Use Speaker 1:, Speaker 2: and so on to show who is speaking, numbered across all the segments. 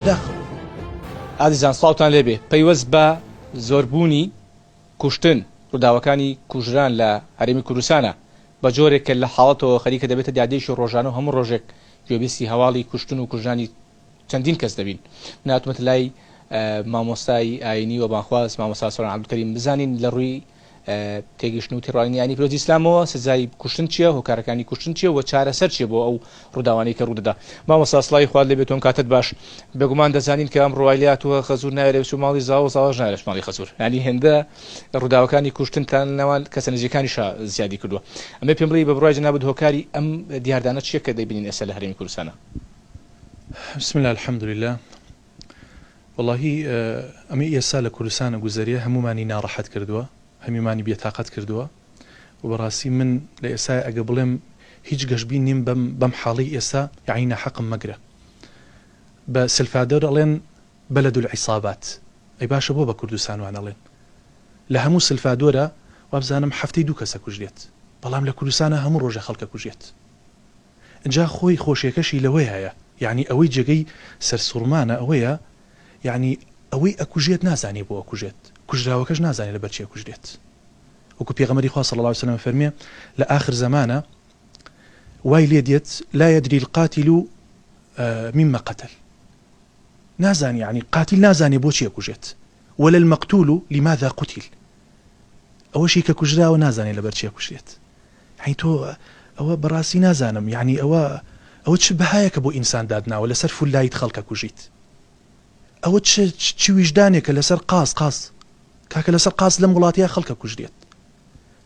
Speaker 1: ئازیزان سڵاوتان لێبێ پەیوەست بە زۆربوونی کوشتن ڕووداوەکانی کوژران لە هەرێمی کوردستانە بە جۆرێک کە لە حاڵەتەوە خەریکە دەبێتە دیادێشی ڕۆژانە و هەموو ڕۆژێک گوێبیستی هەواڵی کوشتن و کوژرانی چەندین کەس دەبین. ناتومەت لای مامۆستای ئاینی و بانخواز مامۆستا سۆران عەبدولکەریم بزانین لە ڕووی تێگەشتن و تێڕوانینی ئاینی پیرۆزی ئیسلامەوە سزای کوشتن چییە، هۆکارەکانی کوشتن چییە و چارەسەر چییە بۆ ئەو ڕووداوانەی کە ڕوودەدا. مامۆستا سڵاوی خوارد لێبێت تۆم کاتت باش. بێگومان دەزانین کە ئەم ڕۆایلاتوە خەزوور نایێت لە ماڵی زاوە زاوەژ نایێت لە ماڵی خەزوور، ینی هێندە ڕووداوەکانی کوشتنتان ناوان کەسە نزیکانیش زیادی کردووە. ئەمە پێم بڵێ بە بڕای جەنابەت هۆکاری ئەم دیاردانە چییە کە دەیبینین ئێستا لە هەرێمی کوردستانە؟
Speaker 2: بسم الله الحمد لله. والله ئەمە ئێستا لە کوردستانە گوزەریە هەمومانی ناڕەحەت کردووە، هەمیمانی بێتاقەت کردووە و بەڕاستی من لە ئێستا ئەگە بڵێم هیچ گەشتبین نیم بەم حاڵی ئێستا یعنی نەحەقم مەگرە. بە سلفادەر ئەڵێن بەلەد العیسابات، ئەی باشە بۆ بە کوردستان وان ئەڵێن لە هەموو سلفادۆرە وابزانم هەفتەی 2 کەسە کوژرێت، بەڵام لە کوردستانە هەموو ڕۆژە خەڵکە کوژێت. اینجا خۆی خۆشیەکەشی لەوەی هەیە، یعنی ئەوەی جێگەی سەرسوڕمانە ئەوەیە، یعنی ئەوەی ئەکوژێت نازانێ بۆ ئەکوژێت، کوژراوەکەش نازانێت لە بەرچی کوژرێت. وەکو پێغەمبەری خوا صلی الله علیه وسلم فەرمێ لە آخر زمانە وای لێ دێت لا يدري القاتل مما قتل، نازانێ، یعنی قاتل نازانێ بۆچی ئەکوژێت، ولا المقتول لماذا قتل، ئەوەشی کە کوژراوە نازانێت لە بەرچی کوژرێت. یعنی تۆ ئەوە بەڕاستی نازانم، یعنی ئەوە چ بەهایەکە بۆ ئینسان دادناوە لەسەر فولایت خەڵکە کوژیت، ئەوە چی ویژدانێکە لەسەر قاس کاکە لەسەر قاس لەم وڵاتیە خەڵکە کوژرێت،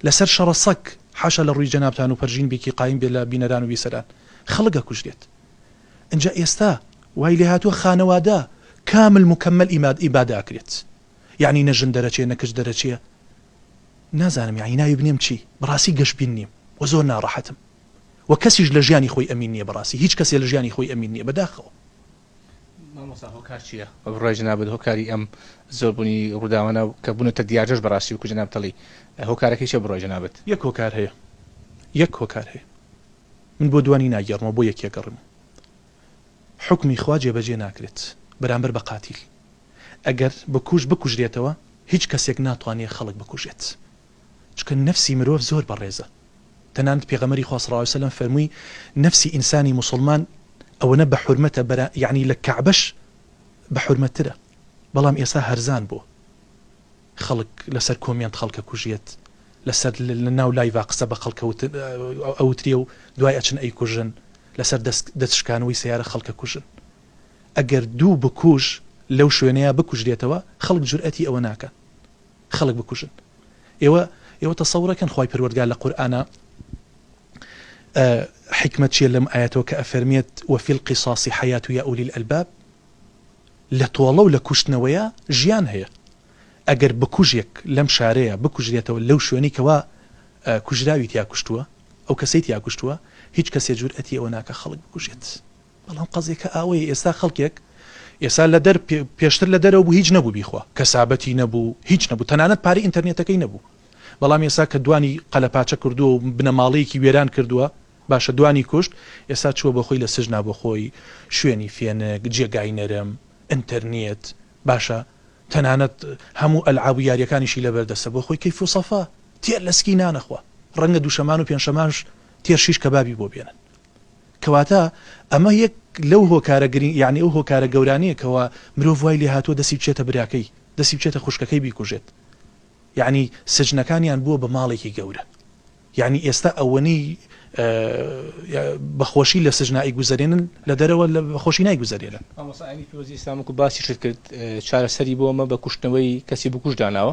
Speaker 2: لەسەر شەڕە سەگ حاشا لە ڕووی جەنابتان و پەرژین بێکی قایم بێ لە بینەران و بیسەران خەڵکە کوژرێت. اینجا ئێستا وای لێ هاتووە خانەوادە کامل مکمل ئیبادە ئەکرێت، یعنی نەژن دەرەچێ نەکەش دەرەچێ نازانم، یعنی ناوی بنێم چی، بەڕاستی گەشتبین نیم و زۆر ناڕەحەتم و کەسیش لە ژیانی خۆی ئەمین نییە، بەڕاستی هیچ کەسێ لە ژیانی خۆی ئەمین نییە بەداخەوە.
Speaker 1: مامۆستا هۆکار چییە بە بڕای جەنابەت هۆکاری ئەم زۆربوونی ڕووداوانە کە بوونەتە دیاردەش بەڕاستی وەکو جەناب دەڵێ هۆکارەکەی چییە بڕای جەنابەت؟
Speaker 2: یەک هۆکار هەیە، من بۆ دوانی ناگەڕمەوە، بۆ یەکێگەڕم. حکمی خوا جێبەجێ ناکرێت بەرامبەر بە قاتیل، ئەگەر بکوژرێتەوە هیچ کەسێک ناتوانێت خەڵک بکوژێت، چکە نفسی مرۆڤ زۆر بەڕێزە. تەنانەت پێغەمبەری خوا صلی الله علیه وسلم فەرمووی نفسی ئینسانی موسڵمان ئەوەنە بە حورمەتە، یعنی لە کەعبەش بە حورمەترە، بەڵام ئێستا هەرزان بۆ خەڵک لەسەر کۆمیانت خەڵکە کوژێت، لەسەر لە ناو لایڤا قسە بە خەڵکە ئەوتریە و دوای ئەچن ئەی کوژن، لەسەر دەستشکانەوەی سیارە خەڵکە کوژن. ئەگەر دوو بکوژ لەو شوێنەیە بکوژرێتەوە خەڵک جورئەتی ئەوە ناکەن خەڵک بکوژن. ئێوە تەسەوڕەکەن خوای پەروەردگار لە قورئانە حکمت چیە لەم ئاەتەوە کە ئەفەرمێت وفي القصاص حياة يا أولي الألباب، لە تۆڵە و لە کوشتنەوەیە ژیان هەیە. ئەگەر بکوژێک لەم شارەیە بکوژرێتەوە لەو شوێنی کەوا کوژراوی تیا کوشتووە، ئەو کەسەی تیا کوشتووە، هیچ کەسێ جورئەتی ئەوە ناکە خەڵک بکوژێت. بەڵام قەزێکە ئاوەیە ئێستا خەڵکێک ئێستا لە دەر پێشتر لە دەرەوە بوو هیچ نەبوو بیخوا، کەسابەتی نەبوو، هیچ نەبوو، تەنانەت پارەی ئینتەرنێتەکەی نەبوو. بەڵام ئێستا کە دوانی قەلەپاچە کردووە و بنەماڵەیەکی وێران کردووە، باشە دوانی کوشت، ئێستا چووە بە خۆی لە سژنا بۆ خۆی شوێنی فێنک، جێگای نەرم، ئینتەرنێت، باشە تەنانەت هەموو ئەلعاب و یاریەکانیشی لەبەردەستە بۆ خۆی کەیف و سەفا، تێر لەسکی نانەخوا، ڕەنگە دووشەمان و پێنجشەمانش تێر شیش کەبابی بۆ بێنن. کەواتە ئەمە یەک لەو هۆکارە گرنگ، یعنی ئەو هۆکارە گەورانەیە کەەوە مرۆڤ وای لێ هاتووە دەسی بچێتە براکەی، دەسی بچێتە خوشکەکەی بیکوژێت، یعنی سجنەکانیان بووە بە ماڵێکی گەورە. یعنی ئێستا ئەوەنەی بەخۆشی لە سژنایی گوزارێنن لە دەرەوە لە بەخۆشی نایگوزارێنن.
Speaker 1: ئەمەسانی پیرۆزی ئیسلام وەکو باسی شت کرد چارەسەری بۆ ئەمە بە کوشتنەوەی کەسی بکوژداناوە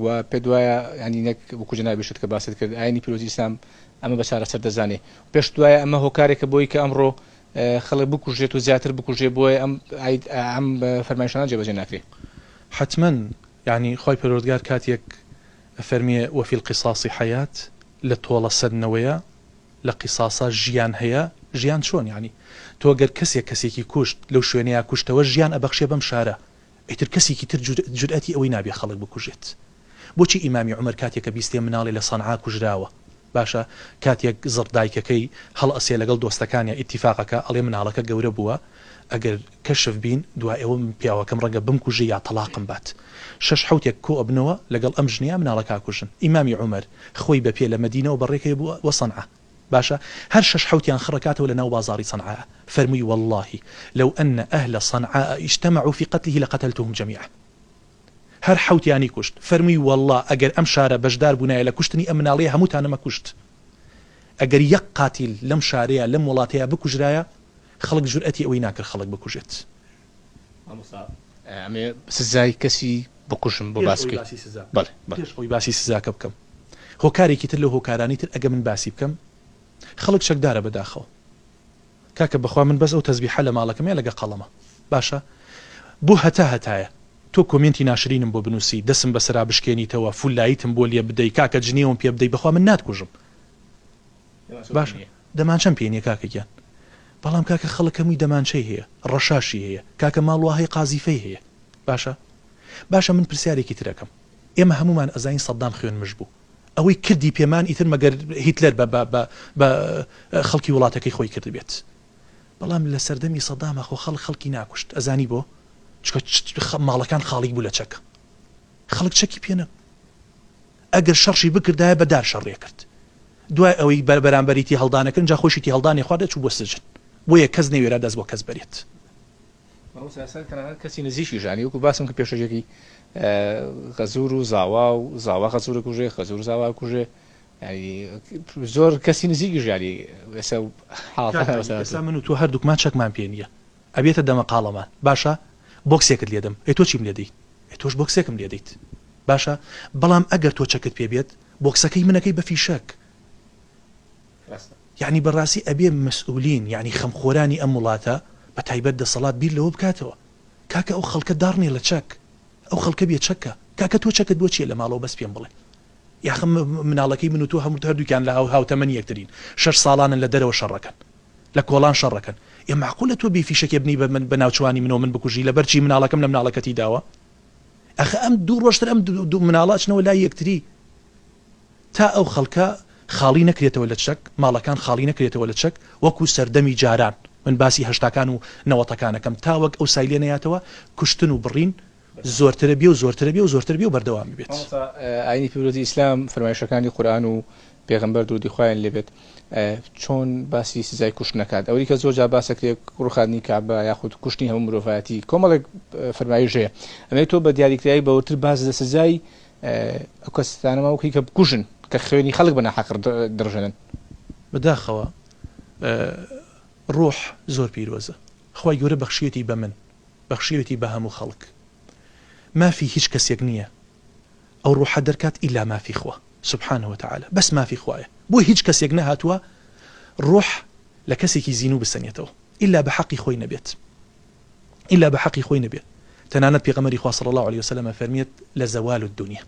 Speaker 1: و پێ دوایە ینی نەک وەکو جەنابی شت کە باست کرد ئاینی پیرۆزی ئیسلام ئەمە بە چارەسەر دەزانێ. پێش دوایە ئەمە هۆکارێکە بۆی کە ئەمڕۆ خەڵک بکوژێت و زیاتر بکوژێ بۆیە ئەم فەرمایشانە جێبەجێ ناکرێت.
Speaker 2: حتمما، یعنی خۆی پەروەردگار کاتێک فەرمیێ وفي القصاص حياة، لە تۆڵە سەدنەوەیە لە قیساسا ژیان هەیە. ژیان چۆن؟ یعنی تۆ گەر کەسێکی کوشت لەو شوێنەیە کوشتەوە ژیان ئەبەخشێ بەم شارە، ئیتر کەسێکی تر جورئەتی ئەوەی نابێ خەڵک بکوژێت. بۆچی ئیمامی عومەر کاتێکە بیستێ مناڵی لە سەنعا کوژراوە، باشە کاتێک زڕدایکەکەی هەڵ ئەسێ لەگەڵ دۆستەکانی ئیتیفاقەکە ئەڵێ مناڵەکە گەورە بووە، ئەگەر کەشف بین دوای ئێوە من پیاوەکەم ڕەنگە بمکوژی یا تەلاقم بات 6 حوتێک کۆ ئەبنەوە لەگەڵ ئەم ژنیا مناڵەکە کوژن ئیمامی عومەر خۆی بەپێ لە مەدینەوە بەڕێکەوە بووە وە سەنعا باشە هەر 6 حوتیان خڕکاتەوە لە ناو بازاری سەنعا فەرمووی والله لو أن أهل صنعاء اجتمعوا في قتله لقتلتهم جميعا هەر حوتیانی کوشت فەرمووی والله ئەگەر ئەم شارە بەشدار بوونایە لە کوشتنی ئەم مناڵەیە هەمووتانەمە کوشت ئەگەر یەک قاتیل لەم شارەیە لەم وڵاتەیە بکوژرایە خەڵک جورئەتی ئەوەی ناکرد خەڵک بکوژێت
Speaker 1: ئەمێ سزای کەسی بکوژم بۆ باسکەی
Speaker 2: خۆی باسی سزاکە بکەم هۆکارێکی تر لە هۆکارانی تر ئەگە من باسی بکەم خەڵک شەکدارە بەداخەوە کاکە بەخوا من بەس ئەو تەزبیحە لە ماڵەکەمێ لەگە قەڵەمە باشە بۆ هەتایە تۆ کۆمنتی ناشرینم بۆ بنووسی دەسم بەسەرا بشکێنیتەوە فولایتم بۆ لێ بدەی کاکە جنێوم پێ بدەی بەخوا من ناتکوژم باش دەمانچەم پێنیە کاکەگیان بەڵام کاکە خەڵکەمی دەمانچەی هەیە ڕەشاشی هەیە کاکە ماڵوهەی قازیفەی هەیە باشە من پرسیارێکی ترەکەم ئێمە هەمومان ئەزاین سەدام خوێن مش بوو ئەوەی کردی پێمان ئیتر مەگەر هیتلەر بە خەڵکی وڵاتەکەی خۆی کرد بێت بەڵام لە سەردەمی سەدامە خۆ خەڵکی ناکوشت ئەزانی بۆ ماڵەکان خاڵی بوو لە چەک خەڵک چەکی پێنە ئەگەر شەڕشی بکردایە بەدار شەڕێ کرد دوای ئەوەی بەرامبەریتی هەڵدانەکەن جا خۆشیتی هەڵدانی خوا دەچوو بۆ سجن بۆیە کەس نەوێرا دەست بۆ کەس بەرێت
Speaker 1: کەسی نزیشی ژانی وەکو باسم کە پێشەجێکی خەزور و زاوا خەزورە کوژێ خەزور زاوا کوژێ زۆر کەسی نزیکی ژیانی
Speaker 2: ئێستا من و تۆ هەردووکمان چەکمان پێ نییە ئەبێتە دەمە قاڵەمان باشە بۆکسێکت لێدەم ئەی تۆ چیم لێدەیت تۆش بۆکسێکم لێدەیت باشە بەڵام ئەگەر تۆ چەکت پێ بێت بۆکسەکەی منەکەی بە فیشەک یعنی بەڕاستی ئەبێ مەسئولین یعنی خەمخۆرانی ئەم وڵاتە بە تایبەت دەسەڵات بیر لەوە بکاتەوە کاکە ئەو خەڵکە داڕنێ لە چەک ئەو خەڵکە بێ چەکە کاکە تۆ چەکت بۆ چیە لە ماڵەوە بەس پێم بڵێ یاخە مناڵەکەی من و تۆ هەموو هەردووکیان لە هاوتەمەن یەکترین 6 ساڵانن لە دەرەوە شەڕەکەن لە کۆڵان شەڕەکەن ئێ معقولە تۆ بێ فیشەکێ بنی بە ناوچوانی منەوە من بکوژی لە بەرچی مناڵەکەم لە مناڵەکەتی داوە ئەخە ئەم دوو ڕۆژتر ئەم دوو مناڵاچنەوە لای یەکتری تا ئەو خەڵکە خاڵی نەکرێتەوە لە چەک ماڵەکان خاڵی نەکرێتەوە لە چەک وەکو سەردەمی جاران من باسی هەشتاکان و نەوەتەکانەکەم تاوەک ئەو سایلێ نەیاتەوە کوشتن و بڕین زۆرترە بێ و زۆرترە بێ و زۆرتر بێ و بەردەوامی بێت
Speaker 1: ئاینی پیرۆزی ئیسلام فەرمایشەکانی قورئان و پێغەمبەر درودی خوایان لێبێت چۆن باسی سزای کوشت نەکات ئەوەی کە زۆر جا باسەکرێت ڕوخاندنی کعبە یاخود کوشتنی هەموو مرۆڤایەتی کۆمەڵێک فەرمایش هەیە ئەمەی تۆ بە دیاریکرایی بەورتر باس لە سزای ئەو کەسانەما وەکوی کە بکوژن کە خوێنی خەڵک بە ناحەق دڕژێنن
Speaker 2: بەداخەوە ڕۆح زۆر پیرۆزە خوای گەورە بەخشیەتی بە من بەخشیەتی بە هەموو خەڵک مافی هیچ کەسێک نییە ئەو ڕۆحە دەرکات ئیلا مافی خوا سبحانه وتعالى بەس مافی خوایە بۆ هیچ کەسێک نەهاتووە ڕۆح لە کەسێکی زین و بسەنێتەوە ئیلا بە حەقی خۆی نەبێت ئیلا بە حەقی خۆی نەبێت تەنانەت پێغەمبەری خوا صلی الله عليه وسلم فەرمیێت لە زەوال الدنیا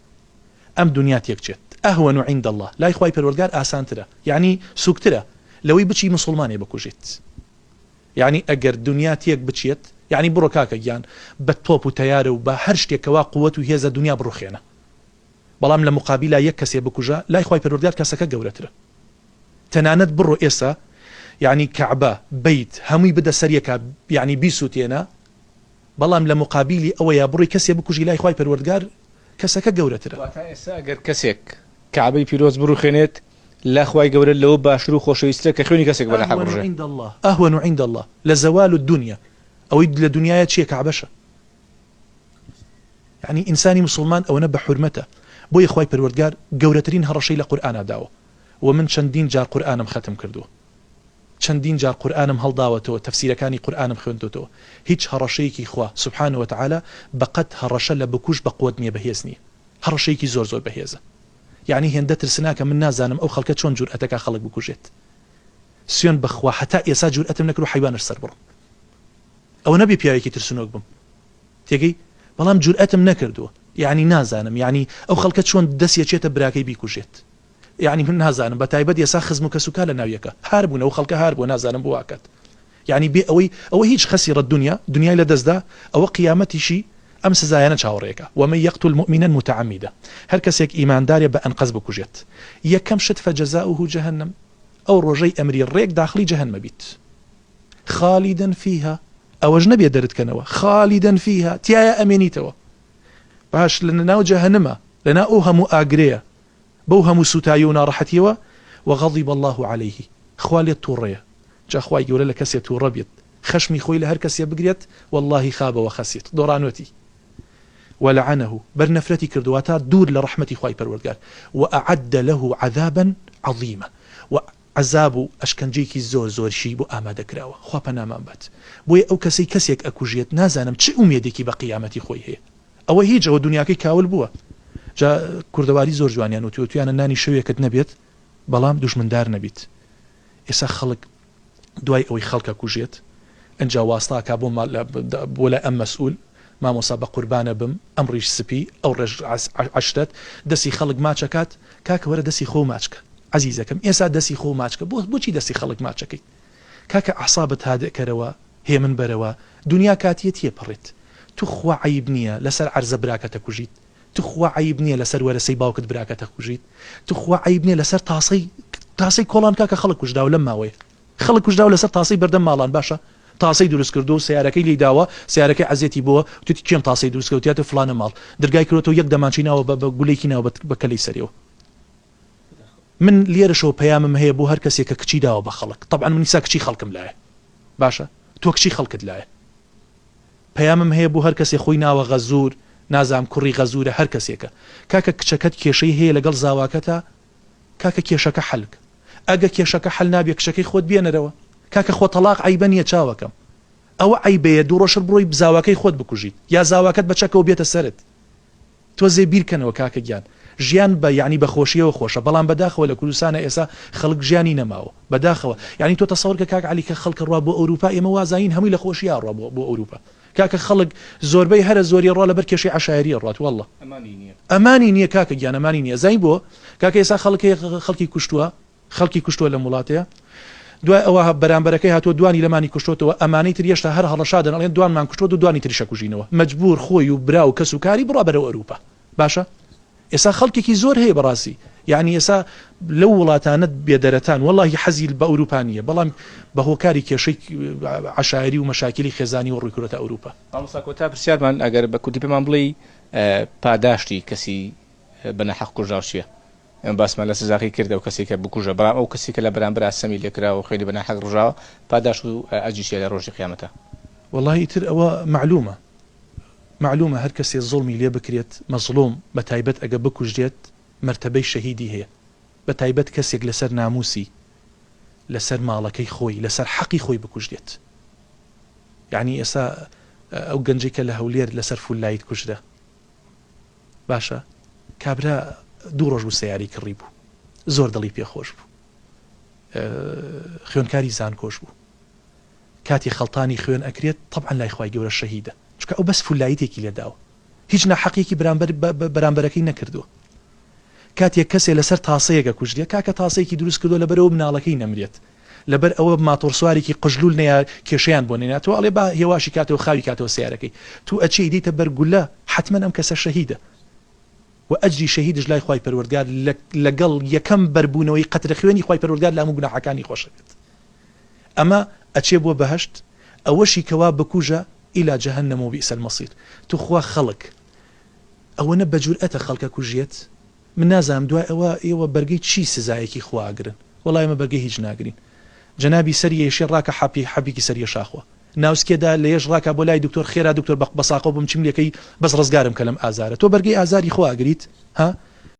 Speaker 2: ئەم دنیا تێکچێت ئەهون عند الله لای خوای پەروەردگار ئاسانترە یعنی سوکترە لەوەی بچی مسلمانێ بکوژێت یعنی ئەگەر دنیا تێک بچێت یعنی بڕۆ کاکە گیان بە تۆپ و تەیارە و بە هەر شتێکەوە قووەت و هێزە دنیا بڕوخێنە بەڵام لە مقابلا یەک کەسێ بکوژە لای خوای پەروەردگار کەسەکە گەورەترە تەنانەت بڕۆ ئێستا یعنی کەعبە بیت هەمووی بدە سەریەکە یعنی بیسووتێنە بەڵام لە مقابلی ئەوەیە بڕۆی کەسێ بکوژی لای خوای پەروەردگار کەسەکە گەورەترە
Speaker 1: ئەگەر کەسێک کەعبەی پیرۆز بڕوخێنێت لا خوای گەورە لەوە باشتر و خۆشەویستە کە خوێنی کەسێک بە ناحەق بڕژێ
Speaker 2: ئەهون عند الله لە زەوال الدنیا ئەوەی لە دنیاە چییە کەعبەشە یعنی ئینسانی مسلمان ئەوەنە بە حورمەتە بۆیە خوای پەروەردگار گەورەترین هەڕەشەی لە قورئانە داوە و من چەندین جار قورئانم ختم کردووە چەندین جار قورئانم هەڵداوەتەوە تەفسیرەکانی قورئانم خوێندوتەوە هیچ هەڕەشەیەکی خوا سبحانه وتعالى بەقەت هەڕەشە لە بکوژ بە قووەت نییە بەهێز نییە هەڕەشەیەکی زۆر زۆر بەهێزە یعنی هێندە ترسناکە من نازانم ئەو خەڵکە چۆن جورئەتەکە خەڵک بکوژێت سوێن بەخوا هەتا ئێستا جورئەتم نەکرد و حیوانش سەر بڕم ئەوە نەبێ پیاوێکی ترسنۆک بم تێگەی بەڵام جورئەتم نەکردووە یعنی نازانم یعنی ئەو خەڵکە چۆن دەستێچێتە براکەی بیکوژێت یعنی من نازانم بە تایبەت ئێستا خزم و کەسوکا لە ناویەکە هار بوون ئەو خەڵکە هار بووە نازانم بۆ واکات یعنی بێ ئەوە هیچ خەسیرە دنیای لە دەستدا ئەوە قیامەتیشی ئەم سزایانە چاوەڕێیەکە ومن يقتل مؤمنا متعمدا هەر کەسێک ئیماندارێ بە ئەنقەز بکوژێت یەکەم شت فجزاؤه جهنم ئەو ڕۆژەی ئەمری ڕێک داخلی جەهەنمە بیت خالدا فيها ئەوەش نەبێ دەردکەنەوە خالیدەن فيها تایە ئەمێنیتەوە باش لە ناو جەهەنەمە لەنا ئەو هەموو ئاگرەیە بەو هەموو سوتایی و ناڕەحەتیەوە وغضب الله عليه خوا لێت تووڕەیە جا خوای گەورە لە کەسێ تووڕە بێت خەشمی خۆی لە هەر کەسێ بگرێت والله خابەوە خەسیت دۆڕانوەتی ولعنه برنفرتي كردواتا دور لرحمتي خواي پروردگار وأعد له عذابا عظيما وعذاب أشكنجيكي زور زور شي بو آماده كراوة خوا پنامان بات بوي أو كسي كسيك أكوجيت نازانم چه أميدكي بقيامتي خوي هي أو هيج أو دنياكي كاول بوا جا كردواري زور جوانيان وتوتيانا ناني شويكت نبيت بلام دوشمن دار نبيت إسا خلق دواي أوي خلق أكوجيت انجا واسطا كابو ولا أم مسؤول ما مصاب قربانە بم ئەم ڕیش سپی ئەو ڕێژ عشرەت دەستی خەڵک ماچەکات کاکە وەرە دەستی خۆ ماچکە عزیزەکەم ئێستا دەستی خۆ ماچکە بۆچی دەستی خەڵک ماچەکەی کاکە ئەعسابت هادئکەرەوە هێ من بەرەوە دنیا کاتیە تێپەڕێت تو خوا عیب نییە لەسەر عەرزە براکەتە کوژیت تو خوا عیب نییە لەسەر وەرەسەی باوکت براکەتە کوژیت تو خوا عیب نییە لەسەر تاسەی کۆڵان کاکە خەڵک کوژداو لەم ماوەیە خەڵک کوژداو لەسەر تاسەی بەردەم ماڵان باشە تاسەی دروست کردو و سیارەکەی لی داوە سیارەکەی عەزیەتی بووە توتی کێم تاسەی دروست کردوتیاتە فلانە ماڵ دەرگای کردەوە یەک دەمانچیناوە بە گولەیەکی ناوە بە کەلەی سەریەوە من لێرەشەوە پەیامم هەیە بۆ هەر کەسێک کە کچی داوە بە خەڵک طبعا من نیسا کچی خەڵکم لایە باشە تۆ کچی خەڵکت لایە پەیامم هەیە بۆ هەر کەسێک خۆی ناوە غەزور نازام کوڕی غەزورە هەر کەسێکە کاکە کچەکەت کێشەی هەیە لەگەڵ زاواکەتە کاکە کێشەکە حەلک ئەگە کێشەکە حەل نابێ کچەکەی خۆت بێنەرەوە کاکە خۆ تەلاق عیبە نییە چاوەکەم ئەوە عیبەیە دوو ڕۆژ بڕۆی زاواکەی خۆت بکوژیت یا زاواکەت بەچەکەوە بێتە سەرت تۆ زێ بیرکەنەوە کاکە گیان ژیان بە یعنی بەخۆشیەوە خۆشە بەڵام بەداخەوە لە کوردستانە ئێسا خەڵک ژیانی نەماوە بەداخەوە یعنی تۆ تەسەوەر کە کاک عەلی کە خەڵک ڕوا بۆ ئەوروپا ئێمە وازاین هەمووی لە خۆشییا ڕوا بۆ ئەوروپا کاکە خەڵک زۆربەی هەرە زۆری ڕوا لەبەر کێشەی عەشایری ڕات والله ئەمانی نییە کاکە گیان ئەمانی نییە زای بۆ کاکە ئێسا خەڵکی کوشتووە لە وڵاتەیە دوای ئەوە بەرامبەرەکەی هاتووە دوانی لەمانی کوشتۆتەوە ئەمانەی تر هێشتا هەر هەڵەشادن ئەڵێن دوانمان کوشتۆ و دوانی تریشە کوژینەوە مەجبور خۆی و برا و کەس و کاری بڕا بەرەو ئەوروپا باشە ئێستا خەڵکێکی زۆر هەیە بەڕاستی یعنی ئێسا لەو وڵاتانت بێدەرەتان وەڵاهی حەزی بە ئەوروپانیە بەڵام بە هۆکاری کێشەی عەشایری و مەشاکلی خێزانی و ڕوویکردۆتە ئەوروپا
Speaker 1: مامۆستا پرسیارمان ئەگەر بە کوردی پێمان بڵێ پاداشتی کەسی بەنەحەق کوژراو چییە ئەم باسمان لە سزاقی کردە و کەسێکە بکوژە بەڵام ئەو کەسێکە لە بەرامبەر ئاسەمی لێکراوە و خێری بەنەحەق ڕژاوە پاداش و ئەجریشیە لە ڕۆژی قیامەتە
Speaker 2: والله تر ئەوە معلومە هەر کەسێ زوڵمی لێ بکرێت مەزلوم بە تایبەت ئەگە بکوژرێت مرتبەی شەهیدی هەیە بە تایبەت کەسێک لەسەر ناموسی لەسەر ماڵەکەی خۆی لەسەر حەقی خۆی بکوژرێت یعنی ئێستا ئەو گەنجێکە لە هەولێر لەسەر فولایت کوژرە باشە کابرا دوو ڕۆژ بوو سەیاری کڕی بوو زۆر دڵی پێخۆش بوو خوێنکاری زانکۆش بوو کاتی خەڵتانی خوێن ئەکرێت طبعا لای خوای گەورە شەهیدە چونکە ئەو بەس فولایتێکی لێداوە هیچ ناحەقێکی بەرامبەرەکەی نەکردووە کاتێک کەسێ لەسەر تاسەیەکە کوژریە کاکە تاسەیەکی دروست کردو لەبەرەوە مناڵەکەی نەمرێت لەبەر ئەوە ماتۆرسوارێکی قژلول نەیە کێشەیان بۆ نێناتەوە ئەڵێ با هێواشی کاتەوە خاوی کاتەوە سیارەکەی تو ئەچی دیتە بەرگولە حتمما ئەم کەسە شەهیدە و ئەجری شەهیدش لای خوای پەروەردگار لەگەڵ یەکەم بەربوونەوەی قەترە خوێنی خوای پەروەردگار لە هەموو گوناحەکانی خۆشە بێت ئەمە ئەچێ بۆ بەهەشت ئەوەشی کەوا بکوژە ئیلا جەهەنەم و بئس المەصیر تو خوا خەڵک ئەوەنە بەجورئەتە خەڵکە کوژێت من نازانم دوای ئێوە بەرگەی چی سزایەکی خواگرن وەڵای ئێمە بەرگەی هیچ ناگرین جەنابی سەری یەشێ ڕاکە حەبیکی سەریە شاخوا ناوسکێدا لە یەش ڕاکە بۆ لای دکتۆر خێرا دکتۆر بەساقۆ بم چیم لەکەی بەس ڕزگارم کە لەم ئازارە تۆ بەرگەی ئازاری خواگریت ها